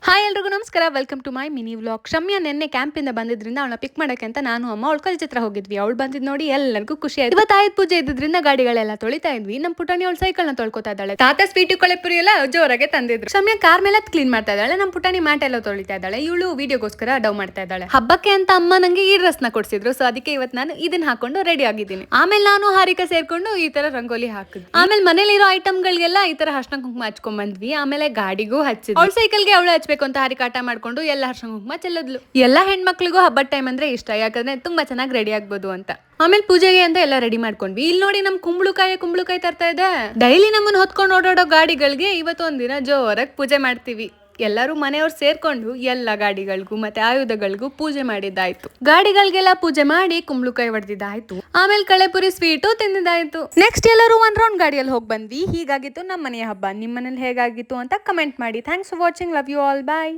Hi ಎಲ್ರಿಗೂ ನಮಸ್ಕಾರ, welcome to my mini vlog. ಕ್ಷಮ್ಯ ನಿನ್ನೆ ಕ್ಯಾಂಪಿಂದ ಬಂದಿದ್ರಿಂದ ಅವಳ ಪಿಕ್ ಮಾಡಕ್ಕೆ ಅಂತ ನಾನು ಅಮ್ಮ ಅವಳ ಕಲ್ ಚಿತ್ರ ಹೋಗಿದ್ವಿ. ಅವಳು ಬಂದಿದ್ ನೋಡಿ ಎಲ್ಲರಿಗೂ ಖುಷಿ ಆಯ್ತು. ಇವತ್ತು ಆಯುಧ ಪೂಜೆ ಇದ್ರಿಂದ ಗಾಡಿಗಳೆಲ್ಲ ತೊಳಿತಾ ಇದ್ವಿ. ನಮ್ಮ ಪುಟಾಣಿ ಅವಳ ಸೈಕಲ್ ನ ತೊಳ್ಕೊತಾ ಇದ್ದಾಳೆ. ತಾತ ಸ್ವೀಟು ಕೊಳೆಪುರಿ ಎಲ್ಲ ಜೋರಾಗೆ ತಂದಿದ್ರು. ಕ್ಷಮ್ಯ ಕಾರ್ ಮೇಲೆ ಕ್ಲೀನ್ ಮಾಡ್ತಾ ಇದ್ದಾಳೆ. ನಮ್ಮ ಪುಟಾಣಿ ಮ್ಯಾಟ್ ಎಲ್ಲ ತೊಳಿತಾ ಇದ್ದಾಳೆ. ಇವಳು ವಿಡಿಯೋಗೋಸ್ಕರ ಡವ್ ಮಾಡ್ತಾ ಇದ್ದಾಳೆ. ಹಬ್ಬಕ್ಕೆ ಅಂತ ಅಮ್ಮ ನಂಗೆ ಈ ಡ್ರೆಸ್ ನ ಕೊಡ್ಸಿದ್ರು. ಸೊ ಅದಕ್ಕೆ ಇವತ್ತು ನಾನು ಇದನ್ನ ಹಾಕೊಂಡು ರೆಡಿ ಆಗಿದ್ದೀನಿ. ಆಮೇಲೆ ನಾನು ಹಾರಿಕಾ ಸೇರ್ಕೊಂಡು ಈ ತರ ರಂಗೋಲಿ ಹಾಕಿದ್ವಿ. ಆಮೇಲೆ ಮನೇಲಿರೋ ಐಟಮ್ ಗಳಿಗೆಲ್ಲ ಈ ತರ ಅರ್ಶಿನ ಕುಂಕುಮ ಹಚ್ಕೊಂಡ್ ಬಂದ್ವಿ. ಆಮೇಲೆ ಗಾಡಿಗೂ ಹಚ್ಚಿದ್ವಿ. ಅವಳ ಸೈಕಲ್ಗೆ ಅವಳು ಹಚ್ಬೇಕು ಅಂತ ಹಾರಿಕಾಟ ಮಾಡ್ಕೊಂಡು ಎಲ್ಲ ಅರ್ಶಿನ ಕುಂಕುಮ ಚೆಲ್ಲದ್ಲು. ಎಲ್ಲ ಹೆಣ್ಮಕ್ಳಿಗೂ ಹಬ್ಬದ ಟೈಮ್ ಅಂದ್ರೆ ಇಷ್ಟ, ಯಾಕಂದ್ರೆ ತುಂಬಾ ಚೆನ್ನಾಗಿ ರೆಡಿ ಆಗ್ಬೋದು ಅಂತ. ಆಮೇಲೆ ಪೂಜೆಗೆ ಅಂತ ಎಲ್ಲ ರೆಡಿ ಮಾಡ್ಕೊಂಡ್ವಿ. ಇಲ್ಲಿ ನೋಡಿ ನಮ್ ಕುಂಬಳಕಾಯಿ ತರ್ತಾ ಇದೆ. ಡೈಲಿ ನಮ್ಮನ್ನ ಹೊತ್ಕೊಂಡು ಓಡಾಡೋ ಗಾಡಿಗಳಿಗೆ ಇವತ್ತು ಒಂದಿನ ಜೋರಾಗಿ ಪೂಜೆ ಮಾಡ್ತೀವಿ. ಎಲ್ಲರೂ ಮನೆಯವ್ರು ಸೇರ್ಕೊಂಡು ಎಲ್ಲ ಗಾಡಿಗಳಿಗೂ ಮತ್ತೆ ಆಯುಧಗಳಿಗೂ ಪೂಜೆ ಮಾಡಿದ್ದಾಯ್ತು. ಗಾಡಿಗಳಿಗೆಲ್ಲ ಪೂಜೆ ಮಾಡಿ ಕುಂಬಳಕಾಯಿ ಹೊಡೆದಿದ್ದಾಯ್ತು. ಆಮೇಲೆ ಕಳೆಪುರಿ ಸ್ವೀಟು ತಿಂದಿದ್ದಾಯ್ತು. ನೆಕ್ಸ್ಟ್ ಎಲ್ಲರೂ ಒಂದ್ ರೌಂಡ್ ಗಾಡಿಯಲ್ಲಿ ಹೋಗಿ ಬಂದ್ವಿ. ಹೀಗಾಗಿತ್ತು ನಮ್ಮ ಮನೆಯ ಹಬ್ಬ. ನಿಮ್ಮ ಮನೇಲಿ ಹೇಗಾಗಿತ್ತು ಅಂತ ಕಮೆಂಟ್ ಮಾಡಿ. Thanks for watching. Love you all. Bye.